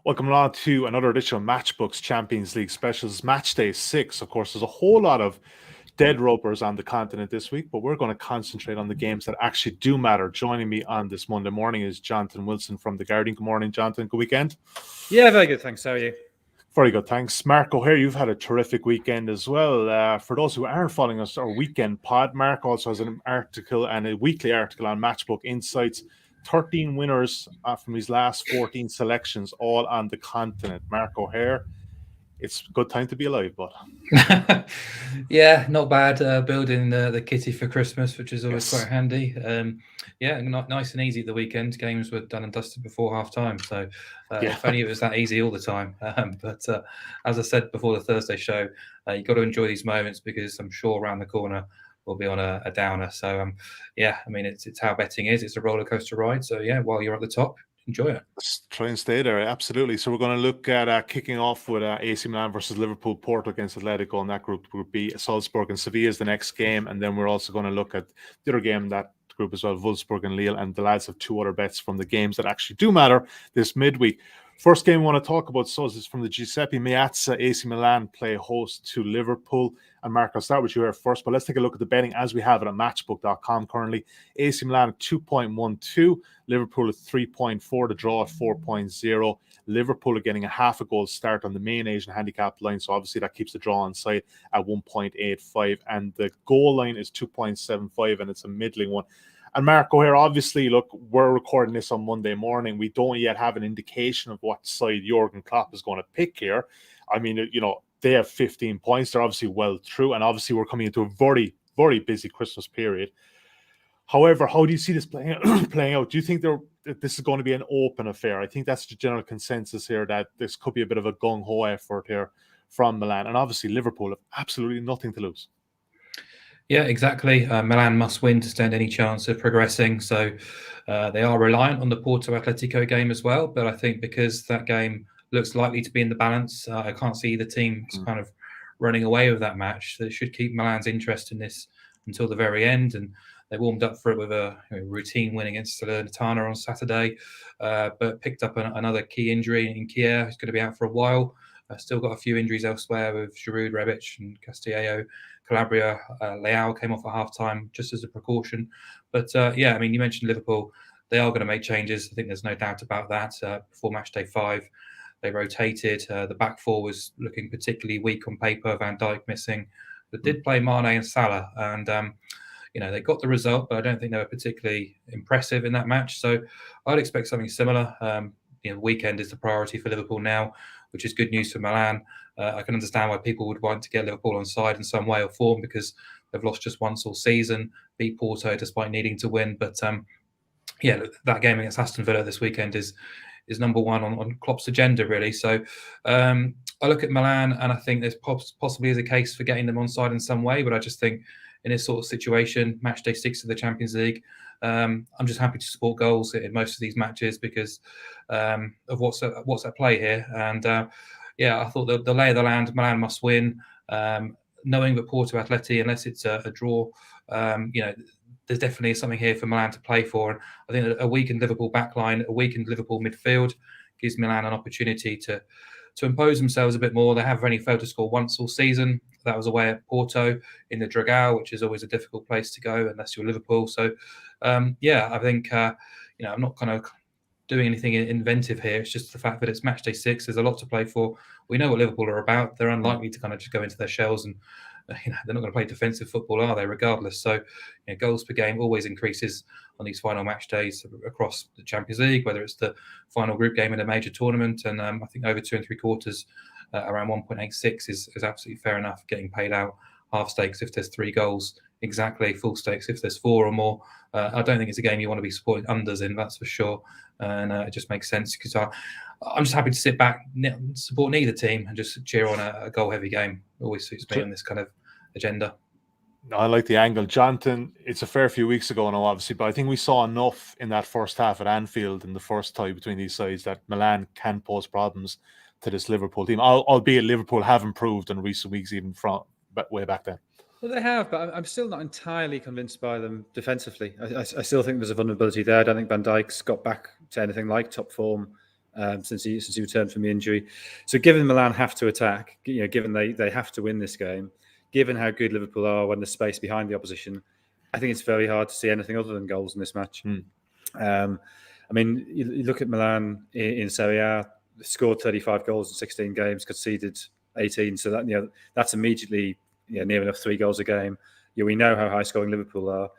Welcome along to another edition of Matchbook's Champions League Specials, Matchday 6. Of course, there's a whole lot of dead ropers on the continent this week, but we're going to concentrate on the games that actually do matter. Joining me on this Monday morning is Jonathan Wilson from The Guardian. Good morning, Jonathan. Good weekend. Yeah, very good. Thanks. How are you? Very good, thanks. Mark O'Hare, you've had a terrific weekend as well. For those who aren't following us, our weekend pod, Mark also has an article and a weekly article on Matchbook Insights. 13 winners from his last 14 selections, all on the continent. Mark O'Hare, it's a good time to be alive, bud. Yeah, not bad. Building the kitty for Christmas, which is always quite handy. Yeah, nice and easy at the weekend. Games were done and dusted before half time. So if only it was that easy all the time. But as I said before the Thursday show, you've got to enjoy these moments because I'm sure around the corner we'll be on a downer. So yeah, I mean, it's how betting is. It's a roller coaster ride. So yeah, while you're at the top, enjoy it. Let's try and stay there. Absolutely. So we're going to look at kicking off with AC Milan versus Liverpool, Porto against Atlético, and that group B. Salzburg and Sevilla is the next game, and then we're also going to look at the other game in that group as well, Wolfsburg and Lille, and the lads have two other bets from the games that actually do matter this midweek. First game we want to talk about, so is from the Giuseppe Meazza. AC Milan play host to Liverpool. And Mark, I'll start with you here first, but let's take a look at the betting as we have it at matchbook.com currently. AC Milan at 2.12, Liverpool at 3.4, the draw at 4.0. Liverpool are getting a half a goal start on the main Asian handicap line, so obviously that keeps the draw on side at 1.85. And the goal line is 2.75, and it's a middling one. And Mark O'Hare, obviously, look, we're recording this on Monday morning. We don't yet have an indication of what side Jurgen Klopp is going to pick here. I mean, you know, they have 15 points. They're obviously well through. And obviously, we're coming into a very, very busy Christmas period. However, how do you see this playing out? Do you think this is going to be an open affair? I think that's the general consensus here, that this could be a bit of a gung-ho effort here from Milan. And obviously, Liverpool have absolutely nothing to lose. Yeah, exactly. Milan must win to stand any chance of progressing. So they are reliant on the Porto Atlético game as well. But I think because that game looks likely to be in the balance, I can't see the team kind of running away with that match. They should keep Milan's interest in this until the very end. And they warmed up for it with a routine win against Salernitana on Saturday, but picked up another key injury in Kier. He's going to be out for a while. Still got a few injuries elsewhere with Giroud, Rebic and Castillejo. Calabria, Leao came off at half-time just as a precaution. But yeah, I mean, you mentioned Liverpool. They are going to make changes. I think there's no doubt about that. Before Matchday 5, they rotated. The back four was looking particularly weak on paper, Van Dijk missing. But did play Mane and Salah. And, you know, they got the result, but I don't think they were particularly impressive in that match. So I'd expect something similar. You know, weekend is the priority for Liverpool now, which is good news for Milan. I can understand why people would want to get Liverpool on side in some way or form because they've lost just once all season, beat Porto despite needing to win. But yeah, that game against Aston Villa this weekend is number one on Klopp's agenda, really. So I look at Milan and I think there's possibly is a case for getting them on side in some way, but I just think in this sort of situation, Matchday 6 of the Champions League, I'm just happy to support goals in most of these matches because of what's at play here. And yeah, I thought the lay of the land, Milan must win. Knowing that Porto Atleti, unless it's a draw, you know, there's definitely something here for Milan to play for. And I think a weakened Liverpool backline, a weakened Liverpool midfield gives Milan an opportunity to impose themselves a bit more. They have only failed to score once all season. That was away at Porto in the Dragao, which is always a difficult place to go unless you're Liverpool. So, yeah, I think, you know, I'm not kind of doing anything inventive here. It's just the fact that it's Matchday 6. There's a lot to play for. We know what Liverpool are about. They're unlikely to kind of just go into their shells and, you know, they're not going to play defensive football, are they, regardless? So, you know, goals per game always increases on these final match days across the Champions League, whether it's the final group game in a major tournament. And I think over 2 3/4, around 1.86 is absolutely fair enough, getting paid out half stakes if there's 3 goals, exactly full stakes if there's 4 or more. I don't think it's a game you want to be supporting unders in, that's for sure. And it just makes sense because I'm just happy to sit back, support neither team and just cheer on a goal-heavy game. Always suits me on this kind of agenda. I like the angle. Jonathan, it's a fair few weeks ago now, obviously, but I think we saw enough in that first half at Anfield in the first tie between these sides that Milan can pose problems to this Liverpool team, albeit Liverpool have improved in recent weeks even from way back then. Well, they have, but I'm still not entirely convinced by them defensively. I still think there's a vulnerability there. I don't think Van Dijk's got back to anything like top form since he returned from the injury. So given Milan have to attack, given they have to win this game, given how good Liverpool are when there's space behind the opposition, I think it's very hard to see anything other than goals in this match. I mean, you look at Milan in Serie A, scored 35 goals in 16 games, conceded 18. So that that's immediately near enough 3 goals a game. We know how high scoring Liverpool are.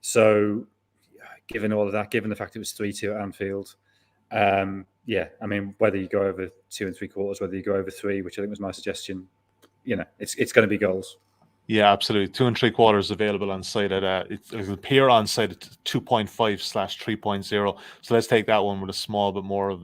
So given all of that, given the fact it was 3-2 at Anfield, I mean, whether you go over 2 3/4, whether you go over 3, which I think was my suggestion, it's going to be goals. Yeah, absolutely. 2 3/4 available on site at it'll appear on site at 2.5/3.0. So let's take that one with a small bit more of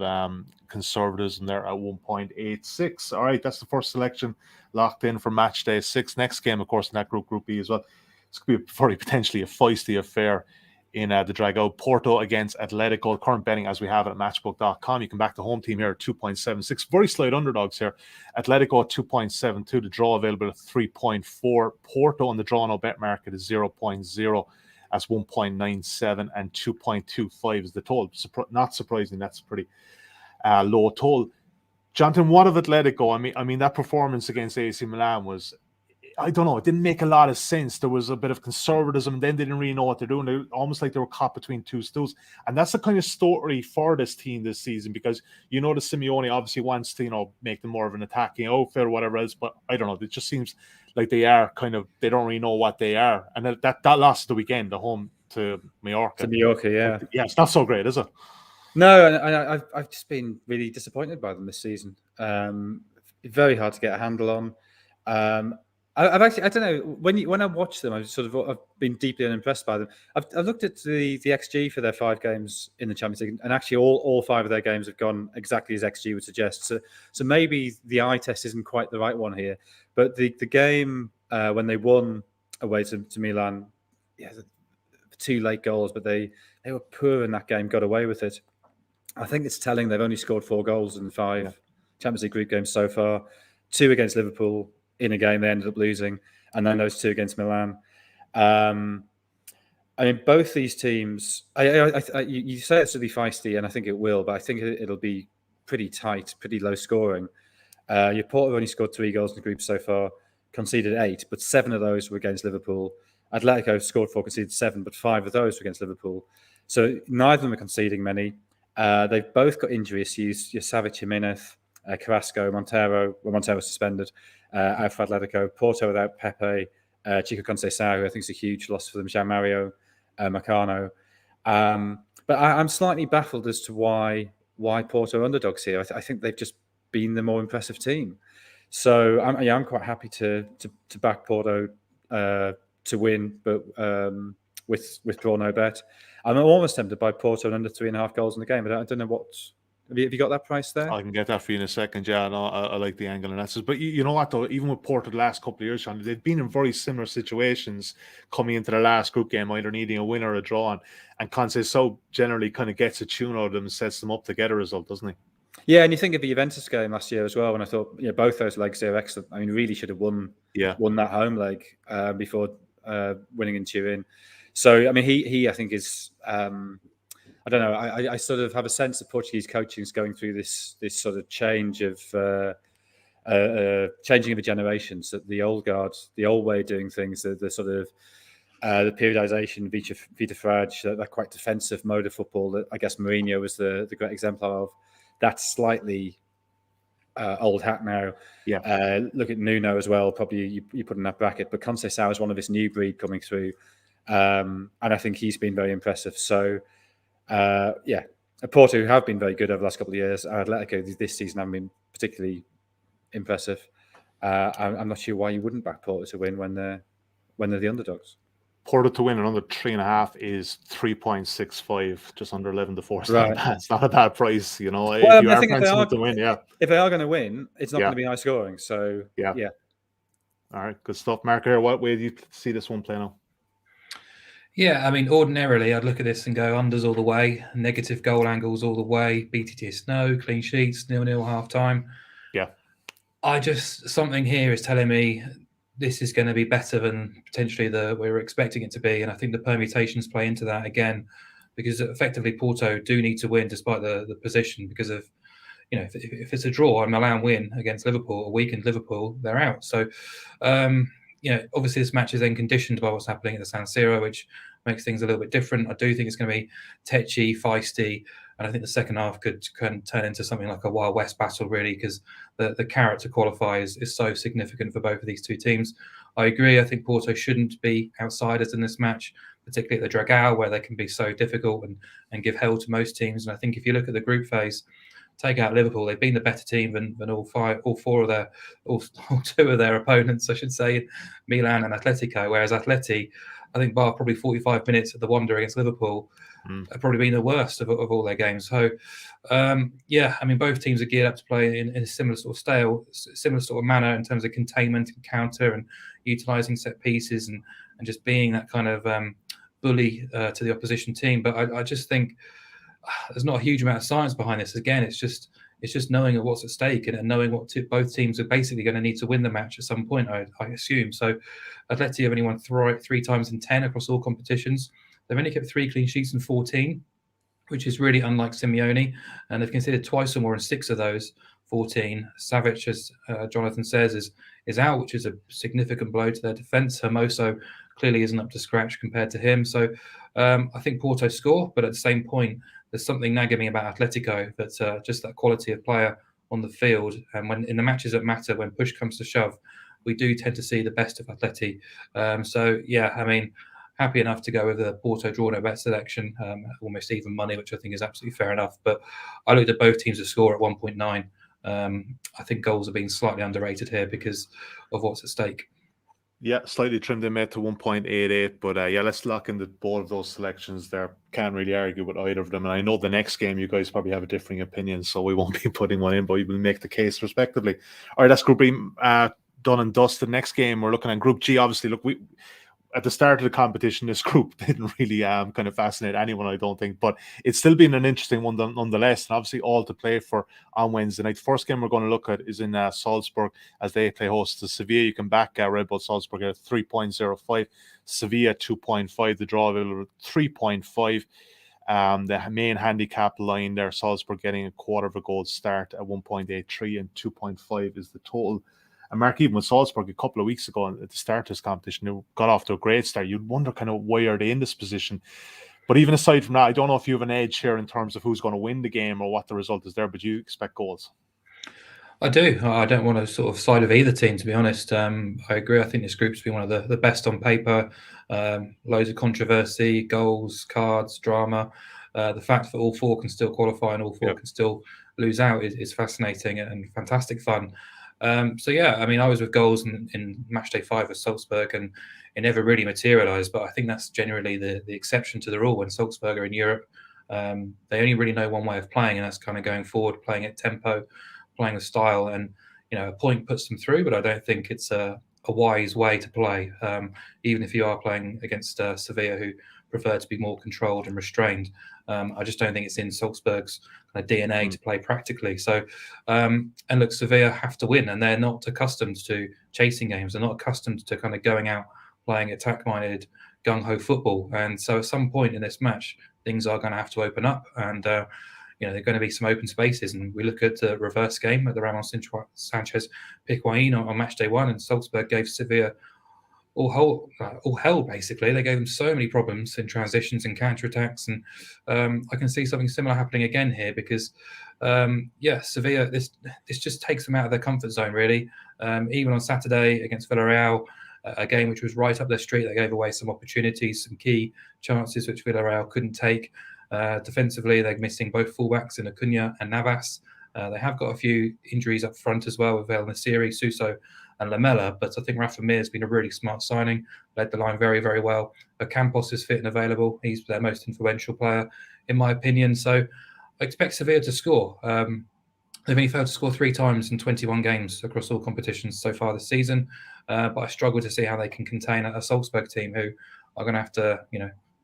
conservatism there at 1.86. All right, that's the first selection locked in for match day 6. Next game, of course, in that Group B as well. It's going to be very potentially a feisty affair in the Dragao. Porto against Atletico. Current betting as we have it at matchbook.com. You can back the home team here at 2.76. Very slight underdogs here. Atletico at 2.72. The draw available at 3.4. Porto on the draw no bet market is 0.0. That's 1.97 and 2.25 is the total. Not surprising, that's pretty low total. Jonathan, what of Atletico? I mean that performance against AC Milan was, I don't know, it didn't make a lot of sense. There was a bit of conservatism, and then they didn't really know what they're doing. They're almost like they were caught between two stools. And that's the kind of story for this team this season, because the Simeone obviously wants to, make them more of an attacking outfit or whatever else, but I don't know. It just seems like they don't really know what they are. And that loss of the weekend, the home to Mallorca. Yeah. Yeah, it's not so great, is it? No, and I've just been really disappointed by them this season. Very hard to get a handle on. I've actually, I don't know, when I watch them, I've been deeply unimpressed by them. I've looked at the XG for their 5 games in the Champions League, and actually all 5 of their games have gone exactly as XG would suggest. So maybe the eye test isn't quite the right one here. But the game when they won away to Milan, 2 late goals, but they were poor in that game, got away with it. I think it's telling they've only scored 4 goals in 5 Champions League group games so far. 2 against Liverpool in a game they ended up losing, and then those 2 against Milan. I mean, both these teams, you say it's to be feisty, and I think it will, but I think it'll be pretty tight, pretty low scoring. Your Porto only scored 3 goals in the group so far, conceded 8, but 7 of those were against Liverpool. Atletico scored 4, conceded 7, but 5 of those were against Liverpool. So neither of them are conceding many. They've both got injury issues. Your Savic, Jimenez, Carrasco, Montero suspended, out for Atletico. Porto without Pepe, Chico Conceição, who I think is a huge loss for them, Jean Mario, Meccano. But I'm slightly baffled as to why Porto are underdogs here. I think they've just been the more impressive team. So I'm quite happy to back Porto to win, but with draw no bet. I'm almost tempted by Porto and under 3.5 goals in the game. But I don't know what. Have you got that price there? I can get that for you in a second. Yeah, no, I like the angle and that's. But you know what though, even with Porto the last couple of years, Sean, they've been in very similar situations coming into the last group game, either needing a win or a draw, and Conceição generally kind of gets a tune out of them and sets them up to get a result, doesn't he? Yeah, and you think of the Juventus game last year as well, and I thought both those legs are excellent. I mean, really should have won that home leg before winning in Turin. So I mean, he I think is. I don't know. I sort of have a sense that Portuguese coaching is going through this sort of change of changing of the generations. That the old guard, the old way of doing things, the sort of the periodization, Vita Frage, that quite defensive mode of football that I guess Mourinho was the great exemplar of. That's slightly old hat now. Yeah. Look at Nuno as well. Probably you put in that bracket, but Conceição is one of this new breed coming through, and I think he's been very impressive. So. Porto, who have been very good over the last couple of years, Atletico this season haven't been particularly impressive. I'm not sure why you wouldn't back Porto to win when they're the underdogs. Porto to win and under 3.5 is 3.65, just under 11 to 4. Right. It's not a bad price, you know. Well, if you I are think to win, if they are going to win, it's not going to be high scoring. So yeah. All right, good stuff, Mark. Here, what way do you see this one playing out? Yeah, I mean, ordinarily, I'd look at this and go unders all the way, negative goal angles all the way, BTTS no, clean sheets, 0-0 half time. Yeah. Something here is telling me this is going to be better than potentially we were expecting it to be. And I think the permutations play into that again, because effectively Porto do need to win despite the position because of if it's a draw and Milan win against Liverpool, a weakened Liverpool, they're out. So, obviously this match is then conditioned by what's happening at the San Siro, which makes things a little bit different. I do think it's going to be tetchy, feisty, and I think the second half can turn into something like a Wild West battle, really, because the carrot to qualify is so significant for both of these two teams. I agree. I think Porto shouldn't be outsiders in this match, particularly at the Dragao, where they can be so difficult and give hell to most teams. And I think if you look at the group phase, take out Liverpool, they've been the better team than all two of their opponents, I should say, Milan and Atletico. Whereas Atleti, I think, bar probably 45 minutes at the Wanda against Liverpool, have probably been the worst of all their games. So, both teams are geared up to play in a similar sort of similar sort of manner in terms of containment and counter and utilising set pieces and just being that kind of bully to the opposition team. But I just think there's not a huge amount of science behind this. Again, it's just knowing what's at stake and knowing what both teams are basically going to need to win the match at some point, I assume. So Atleti have only won three times in 10 across all competitions. They've only kept 3 clean sheets in 14, which is really unlike Simeone. And they've considered twice or more in 6 of those 14. Savic, as Jonathan says, is out, which is a significant blow to their defence. Hermoso clearly isn't up to scratch compared to him. So I think Porto score, but at the same point, there's something nagging me about Atletico, that's just that quality of player on the field. And when in the matches that matter, when push comes to shove, we do tend to see the best of Atleti. Happy enough to go with the Porto draw no bet selection, almost even money, which I think is absolutely fair enough. But I looked at both teams to score at 1.9. I think goals are being slightly underrated here because of what's at stake. Yeah, slightly trimmed them to 1.88, but let's lock in both of those selections there. Can't really argue with either of them. And I know the next game you guys probably have a differing opinion, so we won't be putting one in, but we will make the case respectively. All right, that's Group B done and dusted. Next game, we're looking at Group G. Obviously, look, we at the start of the competition, this group didn't really kind of fascinate anyone, I don't think, but it's still been an interesting one nonetheless, and obviously all to play for on Wednesday night. The first game we're going to look at is in Salzburg as they play host to Sevilla. You can back Red Bull Salzburg at 3.05, Sevilla 2.5, the draw available at 3.5. The main handicap line there, Salzburg getting a quarter of a goal start at 1.83 and 2.5 is the total. And Mark, even with Salzburg a couple of weeks ago at the start of this competition, they got off to a great start. You'd wonder kind of why are they in this position. But even aside from that, I don't know if you have an edge here in terms of who's going to win the game or what the result is there, but you expect goals. I do. I don't want to sort of side of either team, to be honest. I agree. I think this group's been one of the best on paper. Loads of controversy, goals, cards, drama. The fact that all 4 can still qualify and all 4 can still lose out is fascinating and fantastic fun. I was with goals in Matchday 5 at Salzburg, and it never really materialised. But I think that's generally the exception to the rule. When Salzburg are in Europe, they only really know one way of playing, and that's kind of going forward, playing at tempo, playing the style. And a point puts them through, but I don't think it's a wise way to play, even if you are playing against Sevilla, who prefer to be more controlled and restrained. I just don't think it's in Salzburg's kind of DNA to play practically. So, and look, Sevilla have to win, and they're not accustomed to chasing games. They're not accustomed to kind of going out playing attack-minded, gung-ho football. And so at some point in this match, things are going to have to open up, and there are going to be some open spaces. And we look at the reverse game at the Ramon Sanchez Picjuan on Matchday 1, and Salzburg gave Sevilla all hell, basically. They gave them so many problems in transitions and counter-attacks, and I can see something similar happening again here because, Sevilla, this just takes them out of their comfort zone, really. Even on Saturday against Villarreal, a game which was right up their street, they gave away some opportunities, some key chances which Villarreal couldn't take. Defensively, they're missing both fullbacks in Acuna and Navas. They have got a few injuries up front as well with El Nasiri, Suso and Lamela, but I think Rafa Mir has been a really smart signing, led the line very, very well. Campos is fit and available. He's their most influential player, in my opinion. So I expect Sevilla to score. They've only failed to score 3 times in 21 games across all competitions so far this season, but I struggle to see how they can contain a Salzburg team who are going to have to,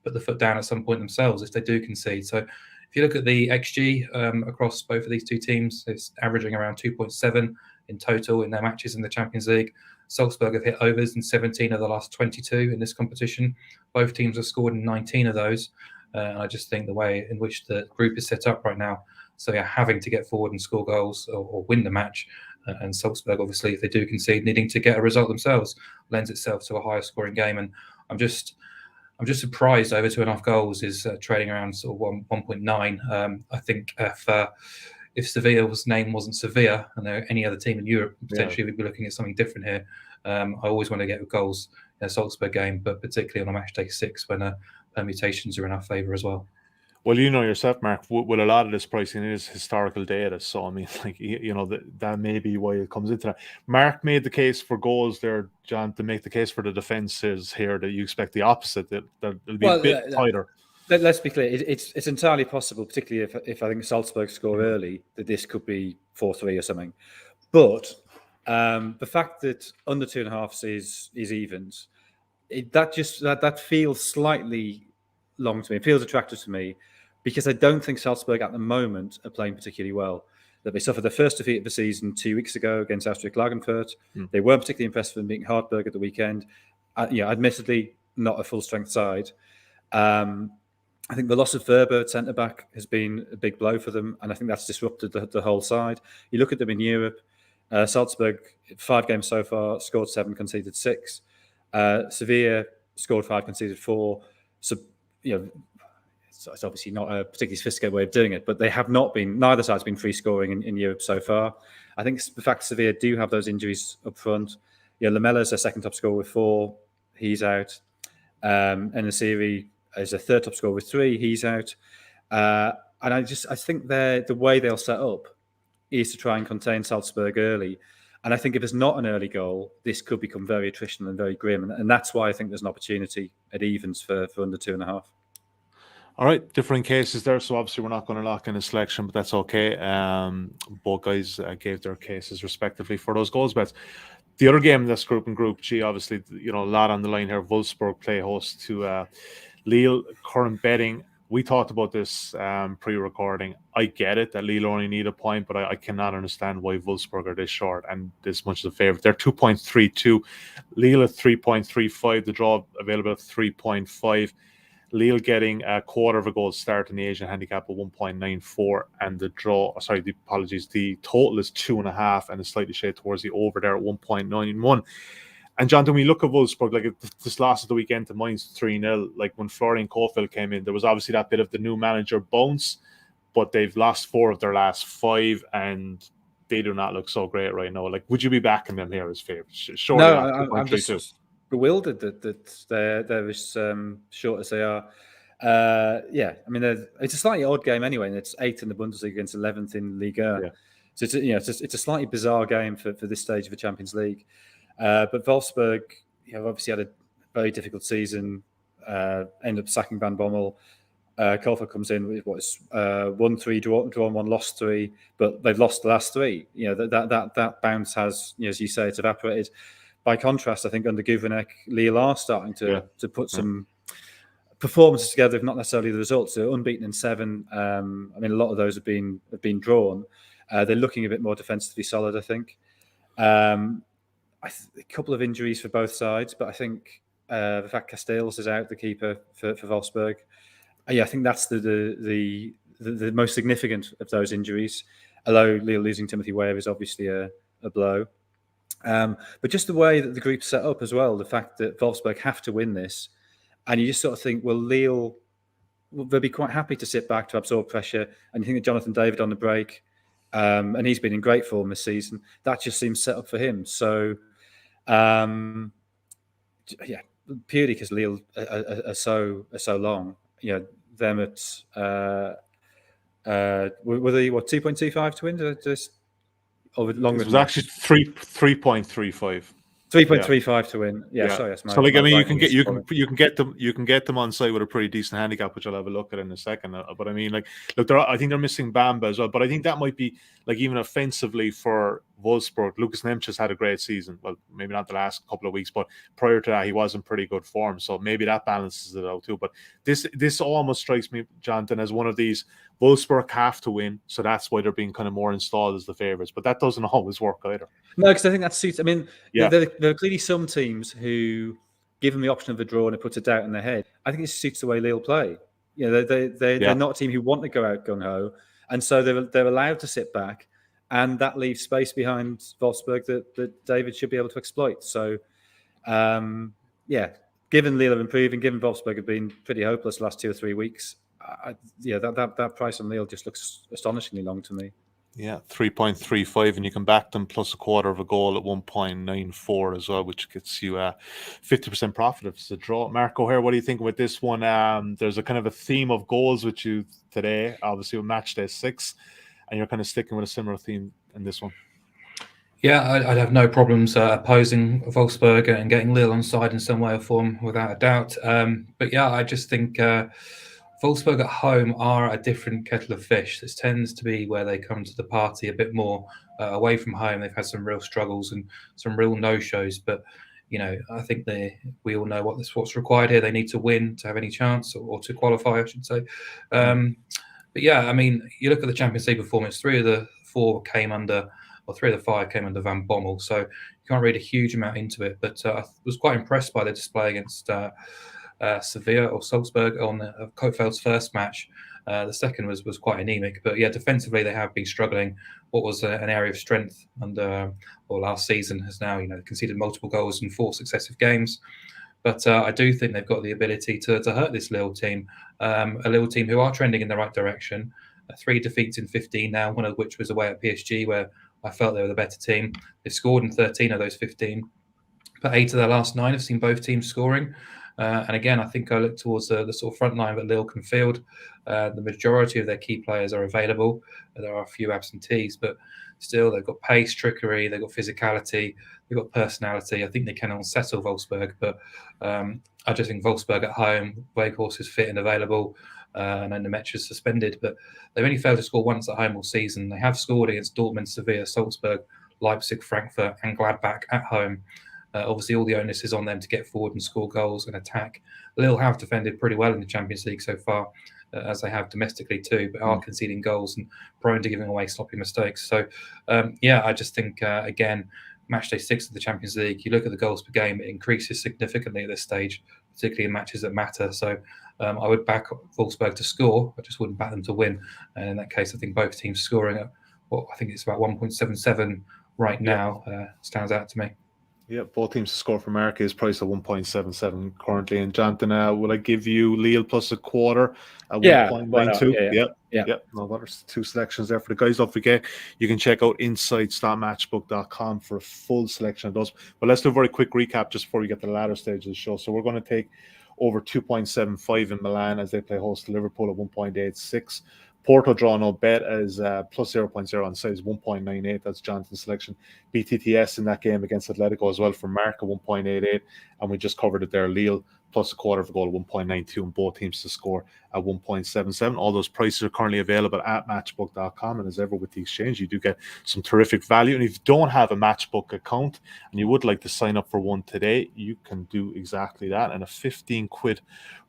put the foot down at some point themselves if they do concede. So if you look at the XG across both of these two teams, it's averaging around 2.7 in total in their matches in the Champions League. Salzburg have hit overs in 17 of the last 22 in this competition. Both teams have scored in 19 of those. And I just think the way in which the group is set up right now, So yeah, having to get forward and score goals or win the match. And Salzburg, obviously, if they do concede, needing to get a result themselves, lends itself to a higher scoring game. And I'm just surprised over 2.5 goals is trading around sort of 1.9. I think if Sevilla's name wasn't Sevilla and there were any other team in Europe, potentially we'd be looking at something different here. I always want to get goals in a Salzburg game, but particularly on a match day 6 when permutations are in our favour as well. Well, you know yourself, Mark, with a lot of this pricing is historical data. So, I mean, like, you know, that may be why it comes into that. Mark made the case for goals there, John, to make the case for the defences here that you expect the opposite, that it'll be a bit tighter. Let's be clear. It's entirely possible, particularly if I think Salzburg score early, that this could be 4-3 or something. But the fact that under 2.5 is evens, that feels slightly long to me. It feels attractive to me because I don't think Salzburg at the moment are playing particularly well. That they suffered their first defeat of the season 2 weeks ago against Austria Klagenfurt. They weren't particularly impressed with beating Hartberg at the weekend. Admittedly, not a full strength side. I think the loss of Werber at centre back has been a big blow for them, and I think that's disrupted the whole side. You look at them in Europe. Salzburg, 5 games so far, scored 7, conceded 6. Sevilla scored 5, conceded 4. So, you know, it's obviously not a particularly sophisticated way of doing it, but they have not been, neither side's been free scoring in Europe so far. I think the fact Sevilla do have those injuries up front. Lamella's their second top scorer with 4, he's out. And Nasiri is a third top scorer with 3, he's out. And I think the way they'll set up is to try and contain Salzburg early. And I think if there's not an early goal, this could become very attritional and very grim. And that's why I think there's an opportunity at evens for under 2.5. All right, different cases there. So obviously we're not going to lock in a selection, but that's okay. Both guys gave their cases respectively for those goals bets. The other game in this group, in Group G, obviously, you know, a lot on the line here. Wolfsburg play host to Lille. Current betting, we talked about this pre-recording. I get it that Lille only need a point, but I cannot understand why Wolfsburg are this short and this much of a favourite. They're 2.32. Lille at 3.35. The draw available at 3.5. Lille getting a quarter of a goal start in the Asian handicap of 1.94, and the total is 2.5, and it's slightly shade towards the over there at 1.91. And John, when we look at Wolfsburg, like this loss of the weekend to Mainz 3-0, like when Florian Kohfeldt came in, there was obviously that bit of the new manager bounce, but they've lost 4 of their last 5, and they do not look so great right now. Like, would you be backing them here as favourites? Sure. No, I'm just bewildered that they're as short as they are. I mean, it's a slightly odd game anyway, and it's 8th in the Bundesliga against 11th in Liga. Yeah. So it's a slightly bizarre game for this stage of the Champions League. But Wolfsburg, obviously had a very difficult season. Ended up sacking Van Bommel. Kohfeldt comes in with 1-3 drawn 1, lost 3, but they've lost the last 3. That bounce has, as you say, it's evaporated. By contrast, I think under Guvenek, Lille are starting to put some performances together, if not necessarily the results. They're unbeaten in 7. I mean, a lot of those have been drawn. They're looking a bit more defensively solid, I think. A couple of injuries for both sides, but I think the fact Castells is out, the keeper for Wolfsburg, I think that's the most significant of those injuries. Although Lille losing Timothy Weah is obviously a blow. But just the way that the group's set up as well, the fact that Wolfsburg have to win this, and you just sort of think, well, Lille, they'll be quite happy to sit back to absorb pressure. And you think of Jonathan David on the break, and he's been in great form this season. That just seems set up for him. So, purely because Lille are so long, them at were they 2.25 to win? It was actually 3.35. 3.35 to win. Yeah. Sorry, that's so I mean, you can get them on site with a pretty decent handicap, which I'll have a look at in a second. But I mean, I think they're missing Bamba as well. But I think that might be even offensively for Wolfsburg. Lucas Nemch has had a great season. Well, maybe not the last couple of weeks, but prior to that, he was in pretty good form. So maybe that balances it out too. But this almost strikes me, Jonathan, as one of these. Wolfsburg have to win, so that's why they're being kind of more installed as the favourites. But that doesn't always work either. No, because I think that suits. I mean, there are clearly some teams who, given the option of a draw and it puts a doubt in their head, I think it suits the way Lille play. They're not a team who want to go out gung ho, and so they're allowed to sit back, and that leaves space behind Wolfsburg that David should be able to exploit. So, given Lille are improving, given Wolfsburg have been pretty hopeless the last 2 or 3 weeks, that price on Lille just looks astonishingly long to me. Yeah, 3.35, and you can back them plus a quarter of a goal at 1.94 as well, which gets you 50% profit if it's a draw. Marco here, what do you think with this one? There's a kind of a theme of goals with you today, obviously with Matchday 6, and you're kind of sticking with a similar theme in this one. Yeah, I'd have no problems opposing Wolfsburg and getting Lille on side in some way or form, without a doubt. But yeah, I just think Wolfsburg at home are a different kettle of fish. This tends to be where they come to the party a bit more. Away from home, they've had some real struggles and some real no-shows. But I think we all know what's required here. They need to win to have any chance, or to qualify, I should say. But yeah, I mean, you look at the Champions League performance. 3 of the 5 came under Van Bommel, so you can't read a huge amount into it. But I was quite impressed by the display against Sevilla or Salzburg on Kofeld's first match. The second was quite anemic, but yeah, defensively they have been struggling. What was an area of strength under last season has now conceded multiple goals in 4 successive games. But I do think they've got the ability to hurt this Lille team, a Lille team who are trending in the right direction. 3 defeats in 15 now, one of which was away at PSG, where I felt they were the better team. They've scored in 13 of those 15, but 8 of their last 9 have seen both teams scoring. And again, I think I look towards the sort of front line that Lille can field. The majority of their key players are available. There are a few absentees, but still they've got pace, trickery, they've got physicality, they've got personality. I think they can unsettle Wolfsburg, but I just think Wolfsburg at home, Weghorst is fit and available, and then the match is suspended. But they've only failed to score once at home all season. They have scored against Dortmund, Sevilla, Salzburg, Leipzig, Frankfurt, and Gladbach at home. Obviously, all the onus is on them to get forward and score goals and attack. Lille have defended pretty well in the Champions League so far, as they have domestically too, but are conceding goals and prone to giving away sloppy mistakes. So, I just think, again, Matchday 6 of the Champions League, you look at the goals per game, it increases significantly at this stage, particularly in matches that matter. So I would back Wolfsburg to score. I just wouldn't back them to win. And in that case, I think both teams scoring at, I think it's about 1.77 right now, stands out to me. Yeah, both teams to score for America is priced at 1.77 currently. And Jonathan, will I give you Lille plus a quarter at 1.92? Yeah. No, there's 2 selections there for the guys. Don't forget, you can check out insights.matchbook.com for a full selection of those. But let's do a very quick recap just before we get to the latter stage of the show. So we're going to take over 2.75 in Milan as they play host to Liverpool at 1.86. Porto draw no bet as plus 0.0 on size 1.98. That's Jonathan's selection. BTTS in that game against Atletico as well for Mark at 1.88. And we just covered it there. Lille plus a quarter of a goal at 1.92 and both teams to score at 1.77. All those prices are currently available at matchbook.com. And as ever with the exchange, you do get some terrific value. And if you don't have a Matchbook account and you would like to sign up for one today, you can do exactly that. And a 15 quid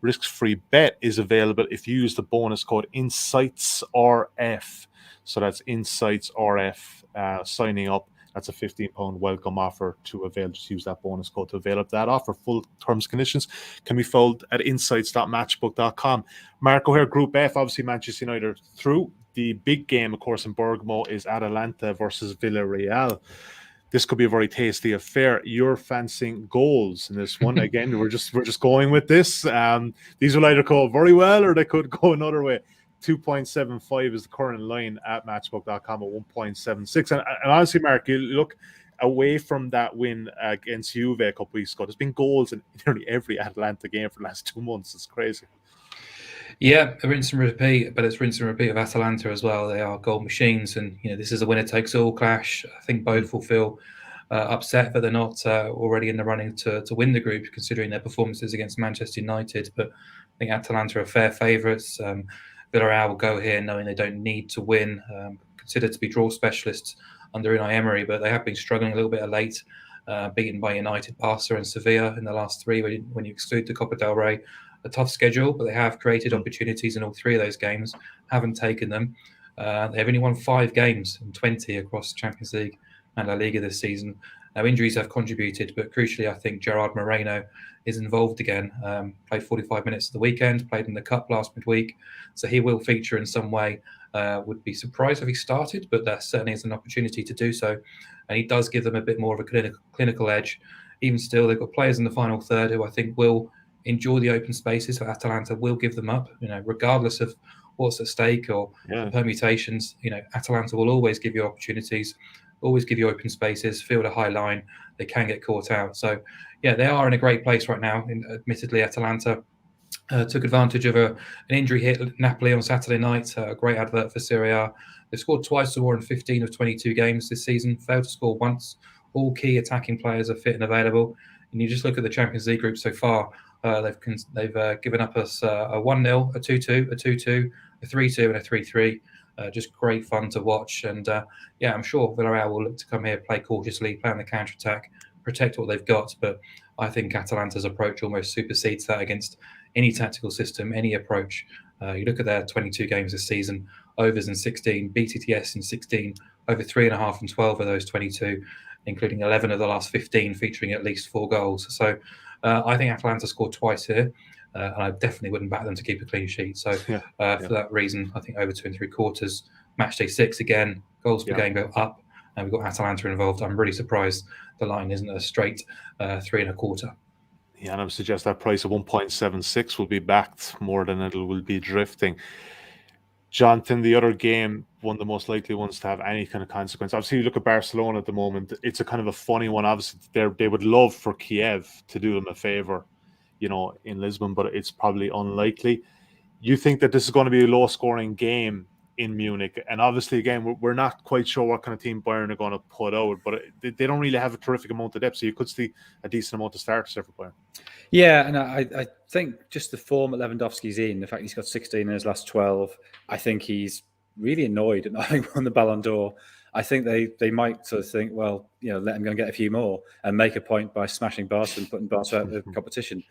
risk-free bet is available if you use the bonus code INSIGHTSRF. So that's INSIGHTSRF signing up. That's a £15 welcome offer to avail. Just use that bonus code to avail of that offer. Full terms and conditions can be found at insights.matchbook.com. Marco here, Group F. Obviously, Manchester United through. The big game, of course, in Bergamo is Atalanta versus Villarreal. This could be a very tasty affair. You're fancying goals in this one. Again, we're just going with this. These will either go very well or they could go another way. 2.75 is the current line at matchbook.com at 1.76. And honestly, Mark, you look away from that win against Juve a couple weeks ago. There's been goals in nearly every Atalanta game for the last 2 months. It's crazy. Yeah, a rinse and repeat, but it's rinse and repeat of Atalanta as well. They are goal machines, and this is a winner-takes-all clash. I think both will feel upset that they're not already in the running to win the group, considering their performances against Manchester United. But I think Atalanta are fair favourites. Villarreal will go here knowing they don't need to win, considered to be draw specialists under Unai Emery, but they have been struggling a little bit of late, beaten by United, Barca and Sevilla in the last 3 when you exclude the Copa del Rey. A tough schedule, but they have created opportunities in all 3 of those games, haven't taken them. They've only won 5 games in 20 across Champions League and La Liga this season. Now, injuries have contributed, but crucially, I think Gerard Moreno is involved again. Played 45 minutes at the weekend, played in the Cup last midweek, so he will feature in some way. Would be surprised if he started, but there certainly is an opportunity to do so. And he does give them a bit more of a clinical edge. Even still, they've got players in the final third who I think will enjoy the open spaces that Atalanta will give them up, regardless of what's at stake or the permutations. Atalanta will always give you opportunities, always give you open spaces, field a high line. They can get caught out. So, yeah, they are in a great place right now. Admittedly, Atalanta took advantage of an injury hit Napoli on Saturday night, a great advert for Serie A. They've scored twice or more in 15 of 22 games this season, failed to score once. All key attacking players are fit and available. And you just look at the Champions League group so far, they've given up us a 1-0, a 2-2, a 2-2, a 3-2 and a 3-3. Just great fun to watch. And I'm sure Villarreal will look to come here, play cautiously, play on the counter-attack, protect what they've got. But I think Atalanta's approach almost supersedes that against any tactical system, any approach. You look at their 22 games this season, overs in 16, BTTS in 16, over 3.5 and 12 of those 22, including 11 of the last 15 featuring at least 4 goals. So I think Atalanta scored twice here, and I definitely wouldn't back them to keep a clean sheet. So for that reason, I think over 2.75. Matchday 6 again, goals per game go up, and we've got Atalanta involved. I'm really surprised the line isn't a straight 3.25. Yeah, and I would suggest that price of 1.76 will be backed more than it will be drifting. Jonathan, the other game, one of the most likely ones to have any kind of consequence. Obviously, you look at Barcelona at the moment. It's a kind of a funny one. Obviously, they would love for Kiev to do them a favor, in Lisbon, but it's probably unlikely. You think that this is going to be a low-scoring game in Munich? And obviously, again, we're not quite sure what kind of team Bayern are going to put out, but they don't really have a terrific amount of depth, so you could see a decent amount of starters there for Bayern. Yeah, and I think just the form that Lewandowski's in, the fact he's got 16 in his last 12, I think he's really annoyed at not having won the Ballon d'Or. I think they might sort of think, well, let him go and get a few more and make a point by smashing Barca and putting Barca out of the competition.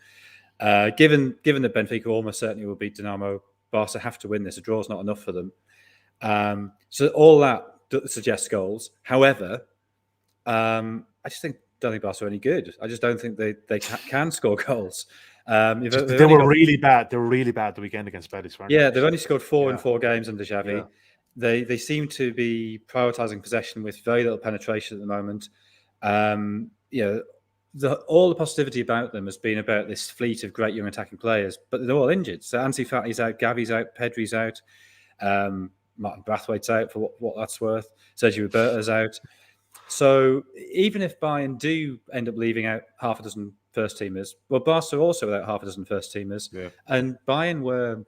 Given that Benfica almost certainly will beat Dinamo, Barca have to win this. A draw is not enough for them. So all that suggests goals. However, I just don't think Barca are any good. I just don't think they can score goals. They were really bad. They were really bad the weekend against Betis, weren't they? Yeah, they've only scored 4 in 4 games under Xavi. Yeah. They seem to be prioritising possession with very little penetration at the moment. All the positivity about them has been about this fleet of great young attacking players, but they're all injured. So Ansu Fati's out, Gavi's out, Pedri's out, Martin Braithwaite's out for what that's worth. Sergio Roberto's out. So even if Bayern do end up leaving out half a dozen first-teamers, well, Barca are also without half a dozen first-teamers, and Bayern were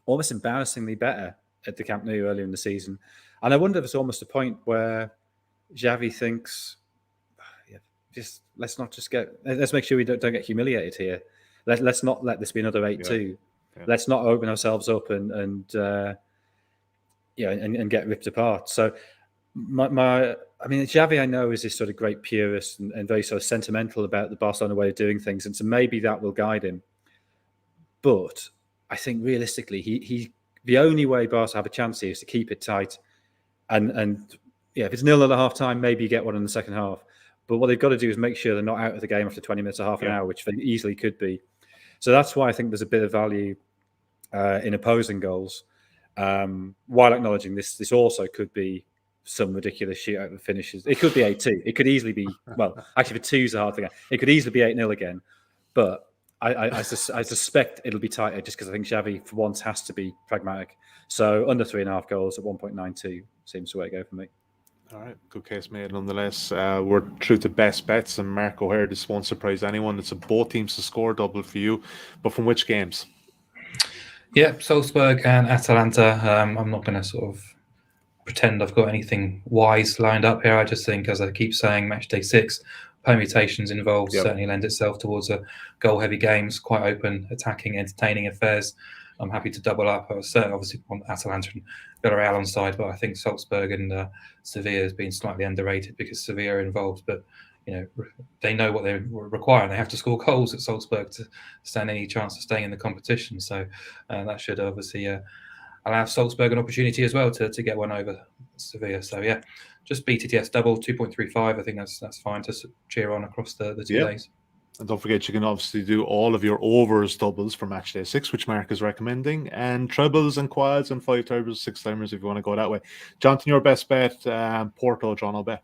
almost embarrassingly better at the Camp Nou earlier in the season. And I wonder if it's almost a point where Xavi thinks, let's make sure we don't get humiliated here. Let's not let this be another 8-2. Yeah. Let's not open ourselves up and get ripped apart. So Xavi, I know, is this sort of great purist and very sort of sentimental about the Barcelona way of doing things, and so maybe that will guide him. But I think realistically, he the only way Barca have a chance here is to keep it tight, and if it's 0-0 at half time, maybe you get one in the second half. But what they've got to do is make sure they're not out of the game after 20 minutes or half an hour, which they easily could be. So that's why I think there's a bit of value in opposing goals, while acknowledging this also could be some ridiculous shootout that finishes. It could be 8-2. It could easily be, actually, for 2's a hard thing. It could easily be 8-0 again. But I suspect it'll be tighter just because I think Xavi, for once, has to be pragmatic. So under 3.5 goals at 1.92 seems the way to go for me. All right, good case made nonetheless. We're through to best bets, and Mark O'Hare, this won't surprise anyone. It's both teams to score double for you, but from which games? Yeah, Salzburg and Atalanta. I'm not going to sort of pretend I've got anything wise lined up here. I just think, as I keep saying, Matchday 6, permutations involved certainly lend itself towards a goal-heavy games, quite open, attacking, entertaining affairs. I'm happy to double up. I was certainly obviously want Atalanta and Villarreal on side, but I think Salzburg and Sevilla has been slightly underrated because Sevilla are involved, but they know what they require and they have to score goals at Salzburg to stand any chance of staying in the competition. So that should obviously allow Salzburg an opportunity as well to get one over Sevilla. So yeah, just BTTS double 2.35. I think that's fine to cheer on across the 2 days. And don't forget, you can obviously do all of your overs doubles for Matchday 6, which Mark is recommending, and trebles and quads and 5-timers, 6-timers if you want to go that way. Jonathan, your best bet, Porto, John, I'll bet.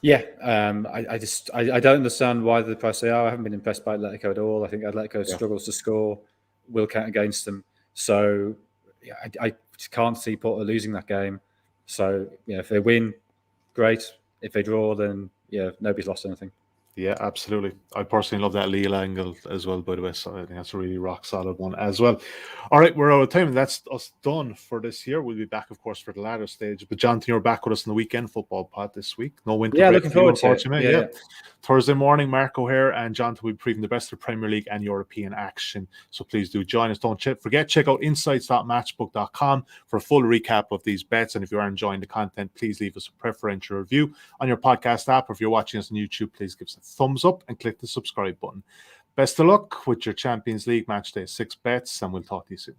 Yeah, I don't understand why the price they are. I haven't been impressed by Atletico at all. I think Atletico struggles to score, will count against them. So yeah, I just can't see Porto losing that game. So yeah, if they win, great. If they draw, then yeah, nobody's lost anything. Yeah, absolutely. I personally love that Lille angle as well, by the way. So I think that's a really rock solid one as well. All right, we're out of time. That's us done for this year. We'll be back, of course, for the latter stage. But Jonathan, you're back with us in the weekend football pod this week. No winter break. Looking forward to it. Yeah. Thursday morning, Mark O'Hare and Jonathan will be previewing the best of Premier League and European action. So please do join us. Don't forget, check out insights.matchbook.com for a full recap of these bets. And if you are enjoying the content, please leave us a preferential review on your podcast app. Or if you're watching us on YouTube, please give us a thumbs up and click the subscribe button. Best of luck with your Champions League Matchday 6 bets, and we'll talk to you soon.